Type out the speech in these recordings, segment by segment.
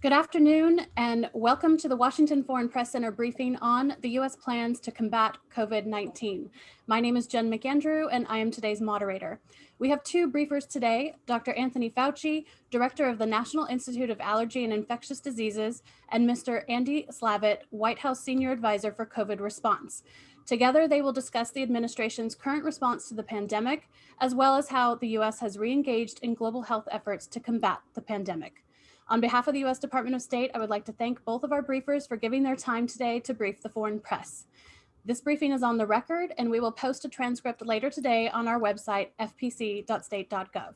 Good afternoon and welcome to the Washington Foreign Press Center briefing on the U.S. plans to combat COVID-19. My name is Jen McAndrew and I am today's moderator. We have two briefers today, Dr. Anthony Fauci, Director of the National Institute of Allergy and Infectious Diseases, and Mr. Andy Slavitt, White House Senior Advisor for COVID Response. Together, they will discuss the administration's current response to the pandemic, as well as how the U.S. has re-engaged in global health efforts to combat the pandemic. On behalf of the U.S. Department of State, I would like to thank both of our briefers for giving their time today to brief the foreign press. This briefing is on the record, and we will post a transcript later today on our website, fpc.state.gov.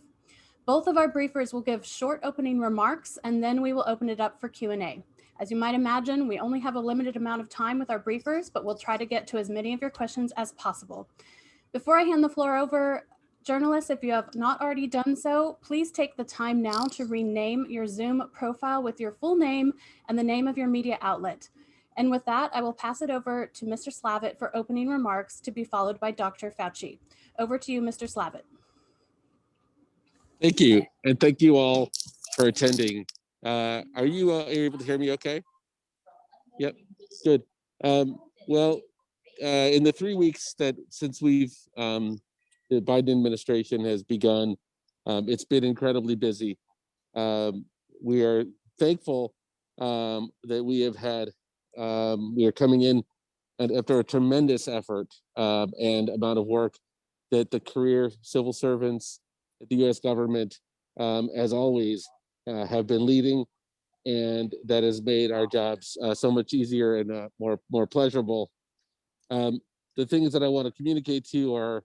Both of our briefers will give short opening remarks, and then we will open it up for Q&A. As you might imagine, we only have a limited amount of time with our briefers, but we'll try to get to as many of your questions as possible. Before I hand the floor over, journalists, if you have not already done so, please take the time now to rename your Zoom profile with your full name and the name of your media outlet. And with that, I will pass it over to Mr. Slavitt for opening remarks to be followed by Dr. Fauci. Over to you, Mr. Slavitt. Thank you, and thank you all for attending. Are you able to hear me okay? Yep, good. In the 3 weeks since the Biden administration has begun, it's been incredibly busy. We are thankful that we are coming in and after a tremendous effort and amount of work that the career civil servants at the U.S. government, as always, have been leading, and that has made our jobs so much easier and more pleasurable. The things that I want to communicate to you are,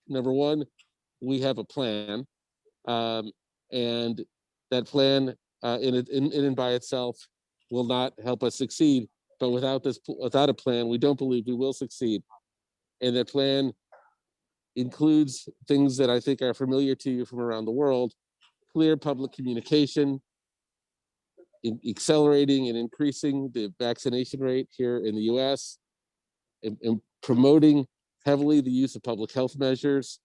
number one, we have a plan, and that plan in and by itself will not help us succeed. But without a plan, we don't believe we will succeed. And that plan includes things that I think are familiar to you from around the world: clear public communication, accelerating and increasing the vaccination rate here in the U.S., and promoting heavily the use of public health measures,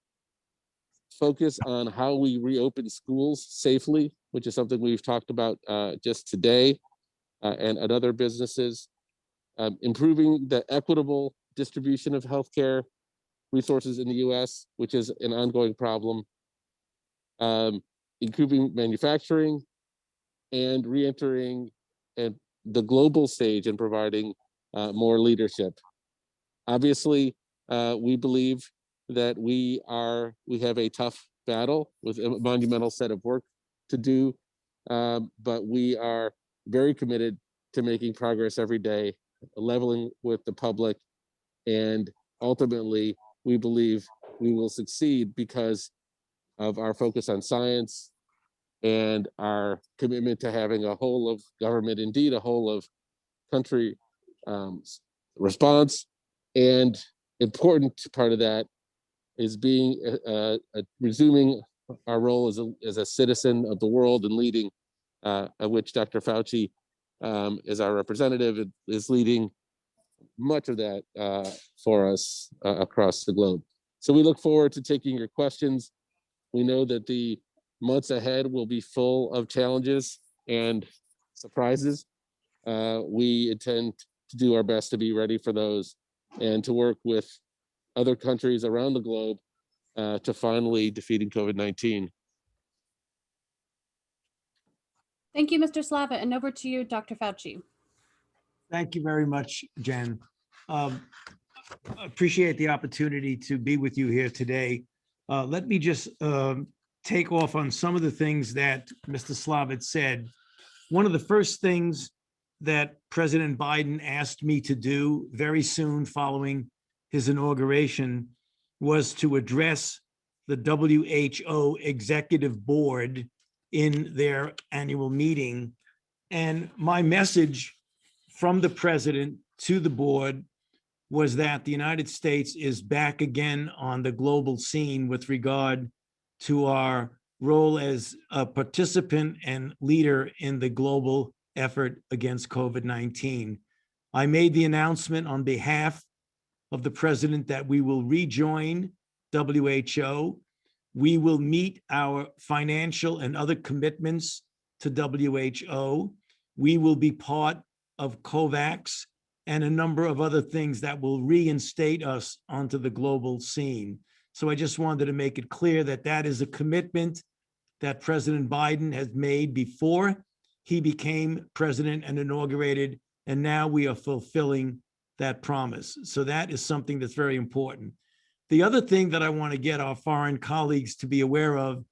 focus on how we reopen schools safely, which is something we've talked about just today, and at other businesses, improving the equitable distribution of healthcare resources in the U.S., which is an ongoing problem, improving manufacturing, and re-entering the global stage and providing more leadership. Obviously, we believe that we have a tough battle with a monumental set of work to do, but we are very committed to making progress every day, leveling with the public, and ultimately, we believe we will succeed because of our focus on science and our commitment to having a whole of government, indeed a whole of country response. And important part of that is being resuming our role as a citizen of the world and leading, of which Dr. Fauci is our representative, is leading much of that for us across the globe. So we look forward to taking your questions. We know that the months ahead will be full of challenges and surprises. We intend to do our best to be ready for those and to work with other countries around the globe to finally defeating COVID-19. Thank you, Mr. Slavitt, and over to you, Dr. Fauci. Thank you very much, Jen. Appreciate the opportunity to be with you here today. Let me just take off on some of the things that Mr. Slavitt said. One of the first things that President Biden asked me to do very soon following his inauguration was to address the WHO Executive Board in their annual meeting. And my message from the president to the board was that the United States is back again on the global scene with regard to our role as a participant and leader in the global effort against COVID-19. I made the announcement on behalf of the president that we will rejoin WHO. We will meet our financial and other commitments to WHO. We will be part of COVAX and a number of other things that will reinstate us onto the global scene. So I just wanted to make it clear that that is a commitment that President Biden has made before he became president and inaugurated, and now we are fulfilling that promise. So that is something that's very important. The other thing that I want to get our foreign colleagues to be aware of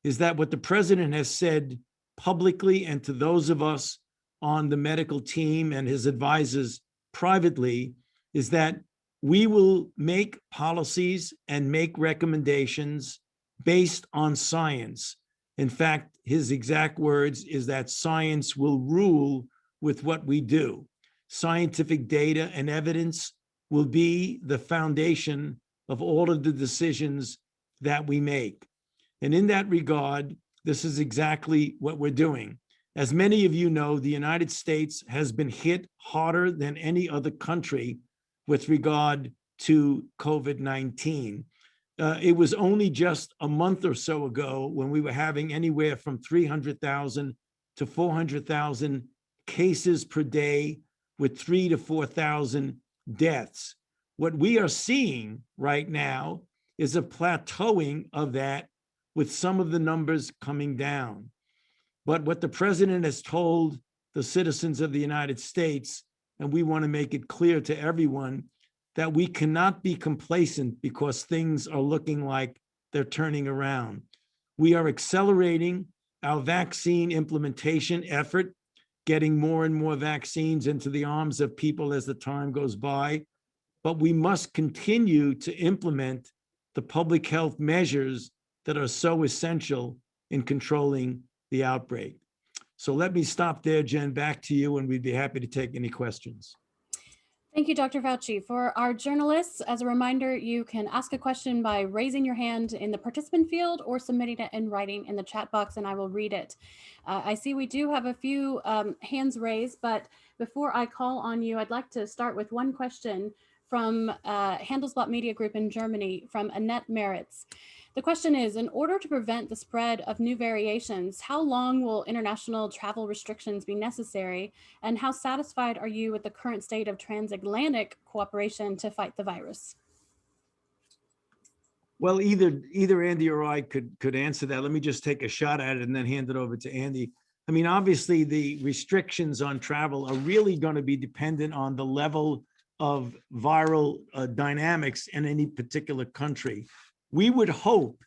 is that what the president has said publicly and to those of us on the medical team and his advisors privately is that we will make policies and make recommendations based on science. In fact, his exact words is that science will rule with what we do. Scientific data and evidence will be the foundation of all of the decisions that we make. And in that regard, this is exactly what we're doing. As many of you know, the United States has been hit harder than any other country with regard to COVID-19. It was only just a month or so ago when we were having anywhere from 300,000 to 400,000 cases per day with 3,000 to 4,000 deaths. What we are seeing right now is a plateauing of that with some of the numbers coming down. But what the president has told the citizens of the United States, and we want to make it clear to everyone, that we cannot be complacent because things are looking like they're turning around. We are accelerating our vaccine implementation effort, getting more and more vaccines into the arms of people as the time goes by. But we must continue to implement the public health measures that are so essential in controlling the outbreak. So let me stop there, Jen, back to you, and we'd be happy to take any questions. Thank you, Dr. Fauci. For our journalists, as a reminder, you can ask a question by raising your hand in the participant field or submitting it in writing in the chat box, and I will read it. I see we do have a few hands raised, but before I call on you, I'd like to start with one question from Handelsblatt Media Group in Germany from Annette Meritz. The question is, in order to prevent the spread of new variations, how long will international travel restrictions be necessary? And how satisfied are you with the current state of transatlantic cooperation to fight the virus? Well, either Andy or I could answer that. Let me just take a shot at it and then hand it over to Andy. I mean, obviously, the restrictions on travel are really going to be dependent on the level of viral dynamics in any particular country. We would hope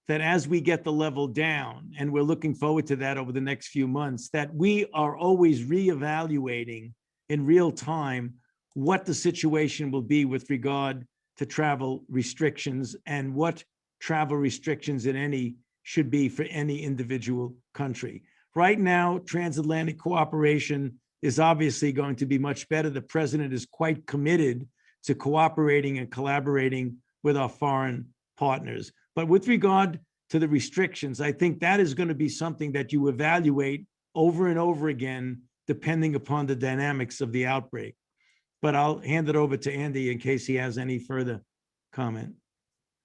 that as we get the level down, and we're looking forward to that over the next few months, that we are always reevaluating in real time what the situation will be with regard to travel restrictions and what travel restrictions in any should be for any individual country. Right now, transatlantic cooperation is obviously going to be much better. The president is quite committed to cooperating and collaborating with our foreign partners. But with regard to the restrictions, I think that is going to be something that you evaluate over and over again, depending upon the dynamics of the outbreak. But I'll hand it over to Andy in case he has any further comment.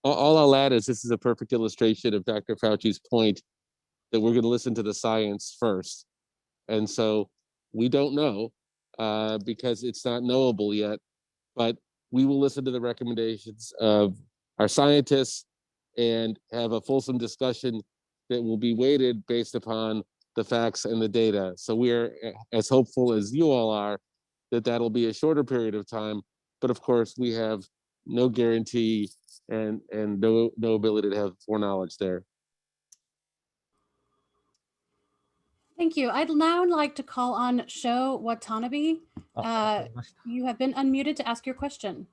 All I'll add is this is a perfect illustration of Dr. Fauci's point that we're going to listen to the science first. And so we don't know because it's not knowable yet, but we will listen to the recommendations of our scientists and have a fulsome discussion that will be weighted based upon the facts and the data. So we are as hopeful as you all are that that'll be a shorter period of time, but of course we have no guarantee and no ability to have foreknowledge there. Thank you. I'd now like to call on Sho Watanabe. You have been unmuted to ask your question.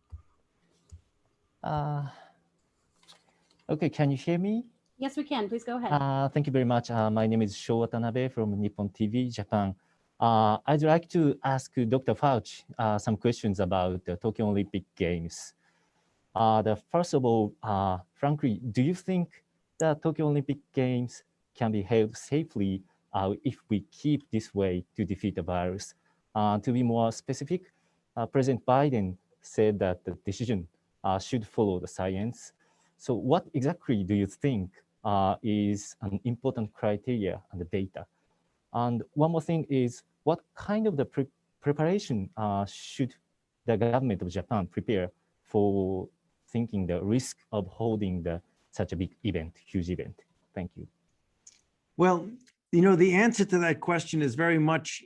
Okay, can you hear me? Yes, we can. Please go ahead. Thank you very much. My name is Sho Watanabe from Nippon TV, Japan. I'd like to ask Dr. Fauci some questions about the Tokyo Olympic Games. First of all, frankly, do you think the Tokyo Olympic Games can be held safely if we keep this way to defeat the virus? To be more specific, President Biden said that the decision should follow the science. So what exactly do you think is an important criteria and the data? And one more thing is, what kind of the preparation should the government of Japan prepare for thinking the risk of holding such a big event, huge event? Thank you. Well, you know, the answer to that question is very much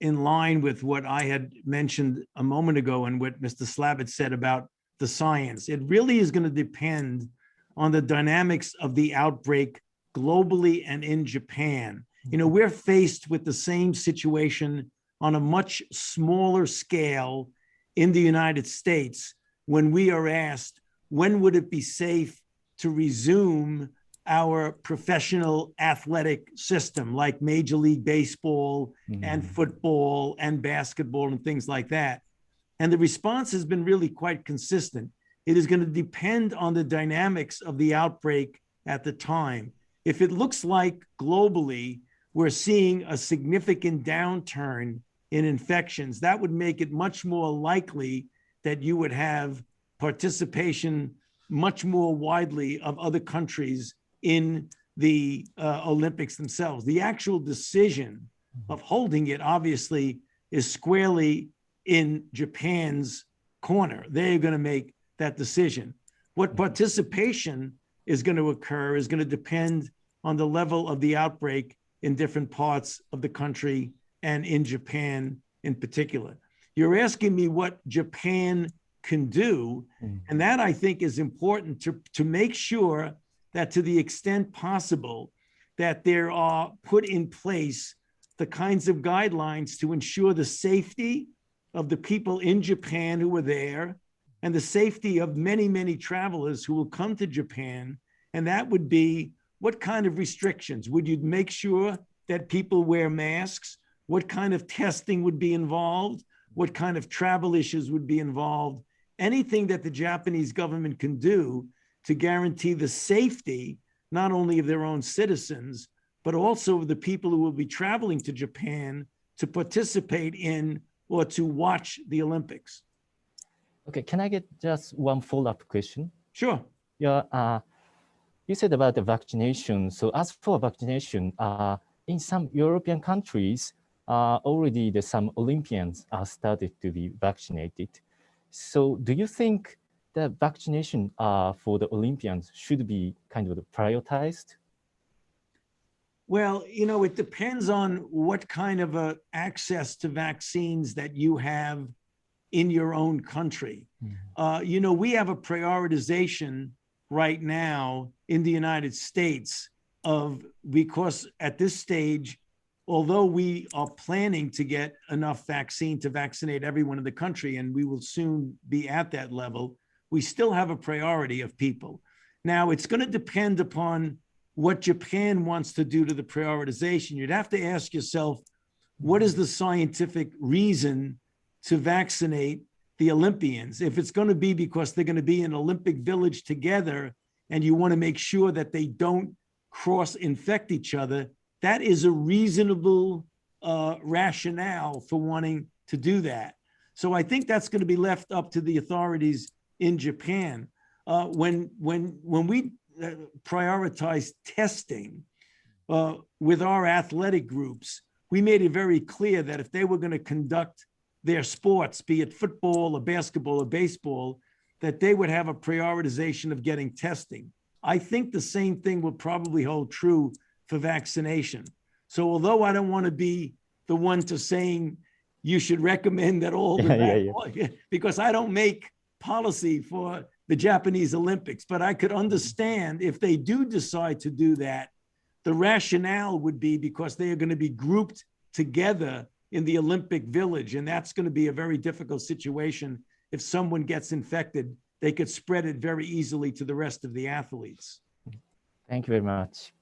in line with what I had mentioned a moment ago and what Mr. Slavitt said about the science. It really is going to depend on the dynamics of the outbreak globally and in Japan. You know, we're faced with the same situation on a much smaller scale in the United States when we are asked, when would it be safe to resume our professional athletic system like Major League Baseball and football and basketball and things like that? And the response has been really quite consistent. It is going to depend on the dynamics of the outbreak at the time. If it looks like globally we're seeing a significant downturn in infections, that would make it much more likely that you would have participation much more widely of other countries in the Olympics themselves. The actual decision of holding it obviously is squarely in Japan's corner. They're going to make that decision. What participation is going to occur is going to depend on the level of the outbreak in different parts of the country and in Japan in particular. You're asking me what Japan can do, and that I think is important to make sure that to the extent possible that there are put in place the kinds of guidelines to ensure the safety of the people in Japan who were there and the safety of many, many travelers who will come to Japan. And that would be, what kind of restrictions? Would you make sure that people wear masks? What kind of testing would be involved? What kind of travel issues would be involved? Anything that the Japanese government can do to guarantee the safety, not only of their own citizens, but also of the people who will be traveling to Japan to participate in or to watch the Olympics. Okay, can I get just one follow-up question? Sure. Yeah, you said about the vaccination. So as for vaccination, in some European countries, already some Olympians are started to be vaccinated. So do you think the vaccination for the Olympians should be kind of prioritized? Well, you know, it depends on what kind of access to vaccines that you have in your own country. You know, we have a prioritization right now in the United States because at this stage, although we are planning to get enough vaccine to vaccinate everyone in the country, and we will soon be at that level, we still have a priority of people. Now, it's going to depend upon what Japan wants to do to the prioritization. You'd have to ask yourself, what is the scientific reason to vaccinate the Olympians? If it's going to be because they're going to be in an Olympic village together and you want to make sure that they don't cross-infect each other, that is a reasonable rationale for wanting to do that. So I think that's going to be left up to the authorities in Japan. When we prioritize testing with our athletic groups, we made it very clear that if they were going to conduct their sports, be it football or basketball or baseball, that they would have a prioritization of getting testing. I think the same thing will probably hold true for vaccination. So although I don't want to be the one to saying you should recommend that all the because I don't make policy for the Japanese Olympics, but I could understand if they do decide to do that, the rationale would be because they are going to be grouped together in the Olympic village. And that's going to be a very difficult situation. If someone gets infected, they could spread it very easily to the rest of the athletes. Thank you very much.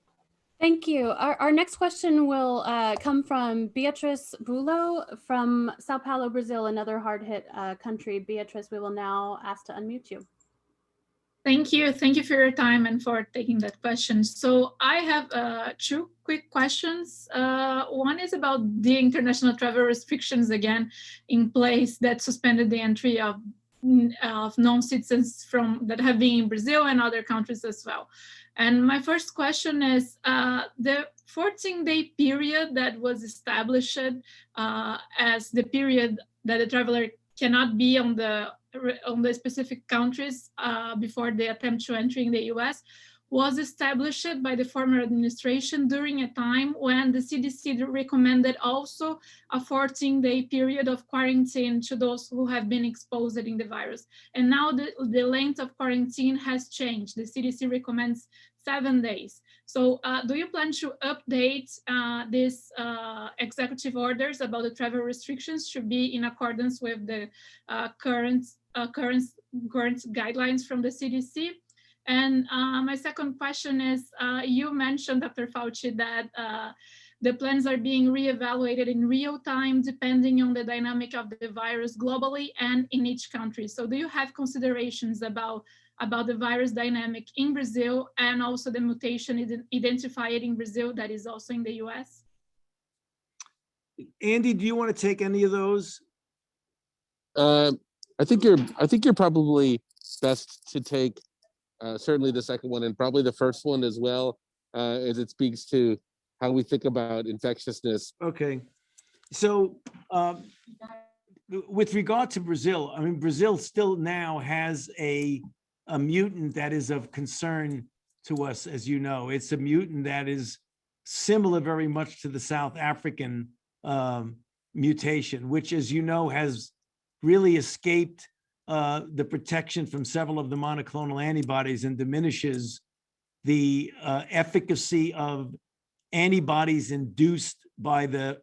Thank you. Our next question will come from Beatrice Bulo from Sao Paulo, Brazil, another hard-hit country. Beatrice, we will now ask to unmute you. Thank you. Thank you for your time and for taking that question. So I have two quick questions. One is about the international travel restrictions again in place that suspended the entry of of non-citizens that have been in Brazil and other countries as well. And my first question is, the 14-day period that was established as the period that the traveler cannot be on the specific countries before they attempt to enter in the US, was established by the former administration during a time when the CDC recommended also a 14-day period of quarantine to those who have been exposed in the virus. And now the length of quarantine has changed. The CDC recommends 7 days. So do you plan to update these executive orders about the travel restrictions to be in accordance with the current guidelines from the CDC? And my second question is, you mentioned, Dr. Fauci, that the plans are being reevaluated in real time, depending on the dynamic of the virus globally and in each country. So do you have considerations about the virus dynamic in Brazil and also the mutation identified in Brazil that is also in the US? Andy, do you want to take any of those? I think you're probably best to take certainly the second one and probably the first one as well, as it speaks to how we think about infectiousness. Okay. So with regard to Brazil, I mean, Brazil still now has a mutant that is of concern to us, as you know. It's a mutant that is similar very much to the South African mutation, which, as you know, has really escaped the protection from several of the monoclonal antibodies and diminishes the efficacy of antibodies induced by the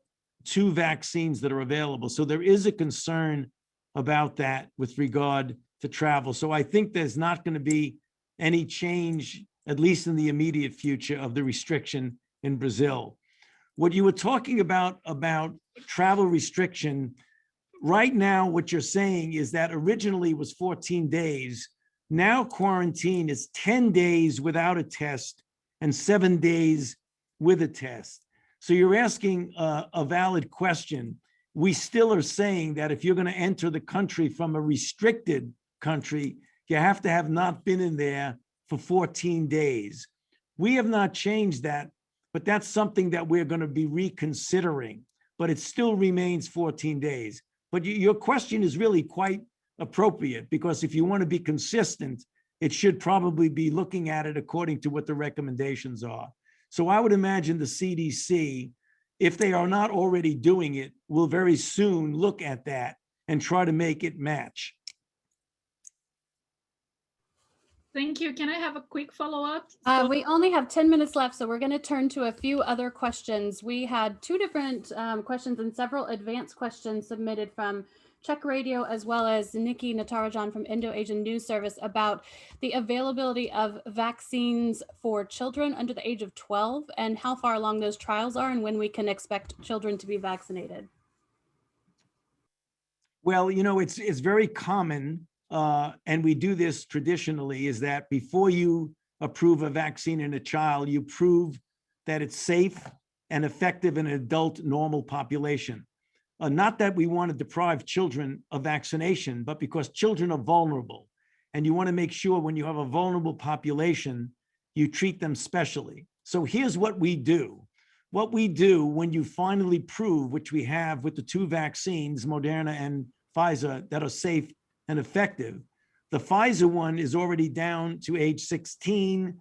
2 vaccines that are available. So there is a concern about that with regard to travel. So I think there's not going to be any change, at least in the immediate future, of the restriction in Brazil. What you were talking about travel restriction, right now, what you're saying is that originally it was 14 days. Now quarantine is 10 days without a test and 7 days with a test. So you're asking a valid question. We still are saying that if you're going to enter the country from a restricted country, you have to have not been in there for 14 days. We have not changed that, but that's something that we're going to be reconsidering, but it still remains 14 days. But your question is really quite appropriate, because if you want to be consistent, it should probably be looking at it according to what the recommendations are. So I would imagine the CDC, if they are not already doing it, will very soon look at that and try to make it match. Thank you. Can I have a quick follow-up? We only have 10 minutes left, so we're going to turn to a few other questions. We had 2 different questions and several advanced questions submitted from Czech Radio, as well as Nikki Natarajan from Indo-Asian News Service, about the availability of vaccines for children under the age of 12 and how far along those trials are and when we can expect children to be vaccinated. Well, you know, it's very common, and we do this traditionally, is that before you approve a vaccine in a child, you prove that it's safe and effective in an adult normal population. Not that we want to deprive children of vaccination, but because children are vulnerable, and you want to make sure when you have a vulnerable population, you treat them specially. So here's what we do. What we do when you finally prove, which we have with the 2 vaccines, Moderna and Pfizer, that are safe and effective. The Pfizer one is already down to age 16.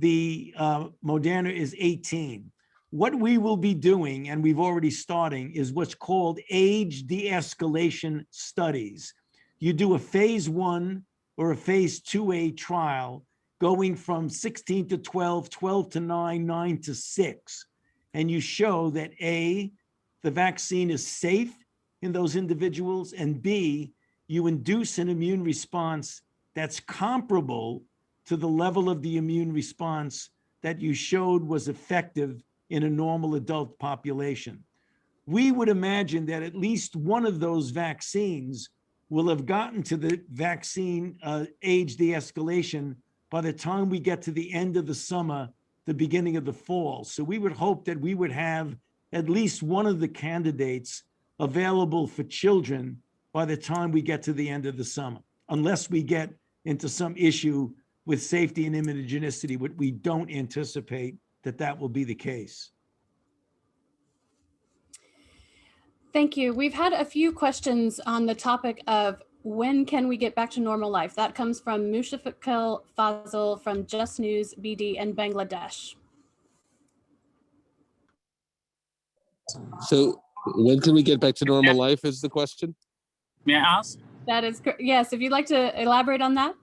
The Moderna is 18. What we will be doing, and we've already starting, is what's called age de-escalation studies. You do a phase 1 or a phase 2A trial going from 16 to 12, 12 to 9, 9 to 6. And you show that A, the vaccine is safe in those individuals, and B, you induce an immune response that's comparable to the level of the immune response that you showed was effective in a normal adult population. We would imagine that at least one of those vaccines will have gotten to the vaccine age de-escalation by the time we get to the end of the summer, the beginning of the fall. So we would hope that we would have at least one of the candidates available for children by the time we get to the end of the summer. unless we get into some issue with safety and immunogenicity, what we don't anticipate that will be the case. Thank you. We've had a few questions on the topic of when can we get back to normal life? That comes from Mushafakil Fazil from Just News BD in Bangladesh. So when can we get back to normal life is the question? May I ask? That is correct. Yes, if you'd like to elaborate on that.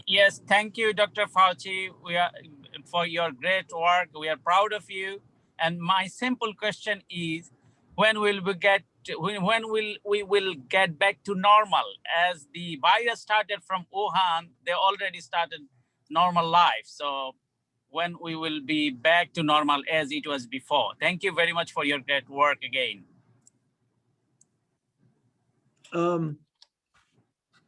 Yes, thank you, Dr. Fauci. We are for your great work. We are proud of you. And my simple question is, when will we get back to normal? As the virus started from Wuhan, they already started normal life. So when we will be back to normal as it was before? Thank you very much for your great work again.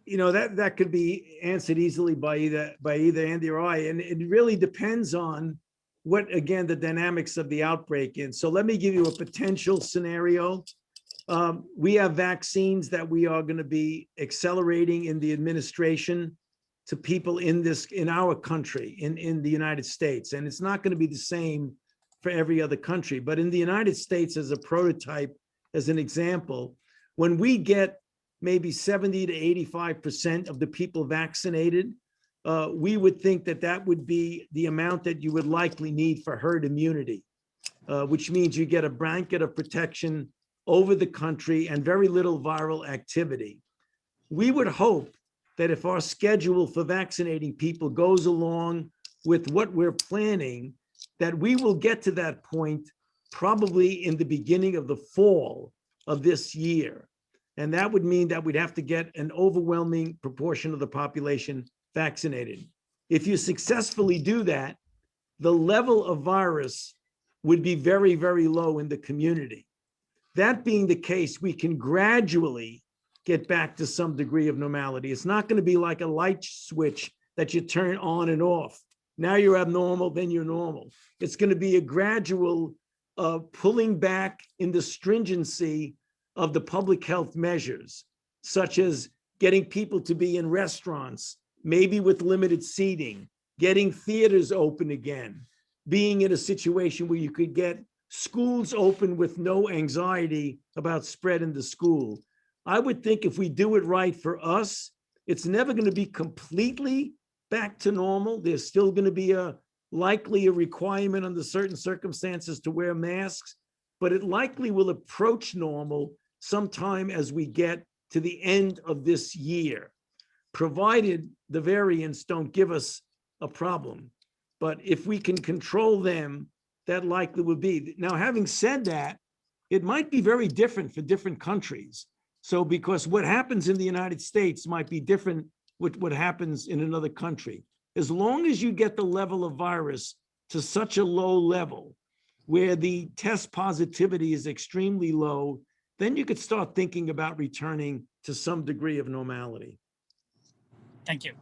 You know, that could be answered easily by either Andy or I, and it really depends on what, again, the dynamics of the outbreak is. So let me give you a potential scenario. We have vaccines that we are going to be accelerating in the administration to people in our country, in the United States, and it's not going to be the same for every other country. But in the United States, as a prototype, as an example, when we get maybe 70 to 85% of the people vaccinated, we would think that would be the amount that you would likely need for herd immunity, which means you get a blanket of protection over the country and very little viral activity. We would hope that if our schedule for vaccinating people goes along with what we're planning, that we will get to that point probably in the beginning of the fall of this year. And that would mean that we'd have to get an overwhelming proportion of the population vaccinated. If you successfully do that, the level of virus would be very, very low in the community. That being the case, we can gradually get back to some degree of normality. It's not going to be like a light switch that you turn on and off. Now you're abnormal, then you're normal. It's going to be a gradual pulling back in the stringency of the public health measures, such as getting people to be in restaurants, maybe with limited seating, getting theaters open again, being in a situation where you could get schools open with no anxiety about spread in the school. I would think if we do it right for us, it's never going to be completely back to normal. There's still going to be likely a requirement under certain circumstances to wear masks, but it likely will approach normal sometime as we get to the end of this year, provided the variants don't give us a problem. But if we can control them, that likely would be. Now, having said that, it might be very different for different countries. So because what happens in the United States might be different with what happens in another country. As long as you get the level of virus to such a low level where the test positivity is extremely low, then you could start thinking about returning to some degree of normality. Thank you.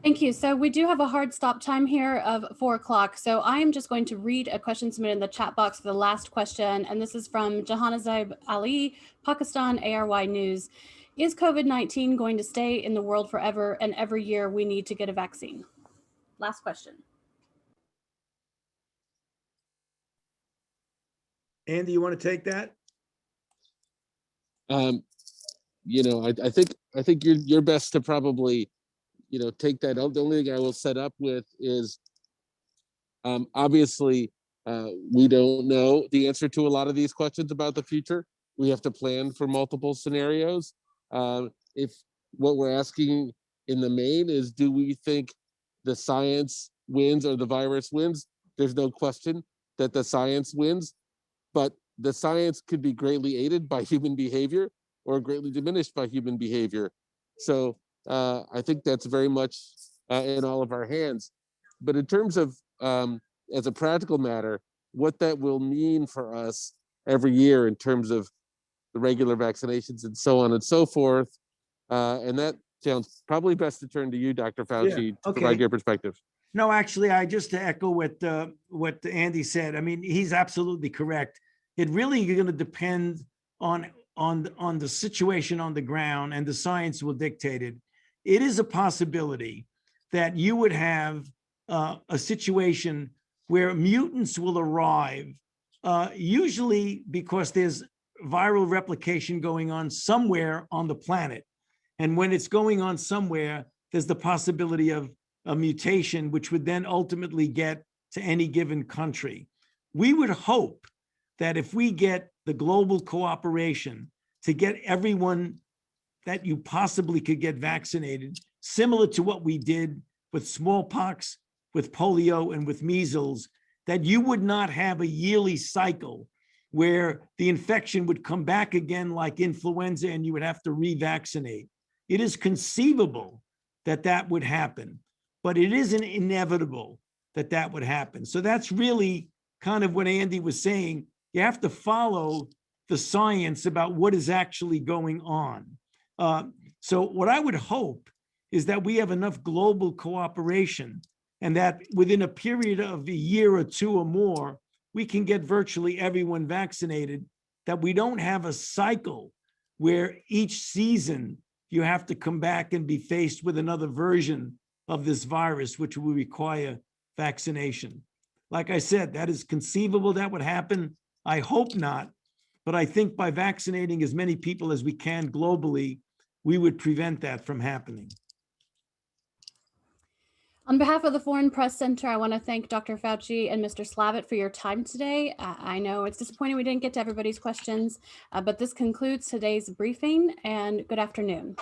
Thank you. So we do have a hard stop time here of 4 o'clock. So I am just going to read a question submitted in the chat box for the last question. And this is from Jahanazib Ali, Pakistan ARY News. Is COVID-19 going to stay in the world forever, and every year we need to get a vaccine? Last question. Andy, you want to take that? You know, I think you're best to probably, you know, take that. The only thing I will set up with is, obviously, we don't know the answer to a lot of these questions about the future. We have to plan for multiple scenarios. If what we're asking in the main is, do we think the science wins or the virus wins? There's no question that the science wins, but the science could be greatly aided by human behavior or greatly diminished by human behavior. So I think that's very much in all of our hands. But in terms of, as a practical matter, what that will mean for us every year in terms of the regular vaccinations and so on and so forth, and that sounds probably best to turn to you, Dr. Fauci, to provide your perspective. No, actually, I just to echo what Andy said. I mean, he's absolutely correct. It really is going to depend on on the situation on the ground, and the science will dictate it, it is a possibility that you would have a situation where mutants will arrive, usually because there's viral replication going on somewhere on the planet. And when it's going on somewhere, there's the possibility of a mutation, which would then ultimately get to any given country. We would hope that if we get the global cooperation to get everyone that you possibly could get vaccinated, similar to what we did with smallpox, with polio, and with measles, that you would not have a yearly cycle where the infection would come back again like influenza and you would have to revaccinate. It is conceivable that that would happen, but it isn't inevitable that that would happen. So that's really kind of what Andy was saying. You have to follow the science about what is actually going on. So what I would hope is that we have enough global cooperation and that within a period of a year or two or more, we can get virtually everyone vaccinated, that we don't have a cycle where each season you have to come back and be faced with another version of this virus, which will require vaccination. Like I said, that is conceivable that would happen. I hope not, but I think by vaccinating as many people as we can globally, we would prevent that from happening. On behalf of the Foreign Press Center, I want to thank Dr. Fauci and Mr. Slavitt for your time today. I know it's disappointing we didn't get to everybody's questions, but this concludes today's briefing, and good afternoon.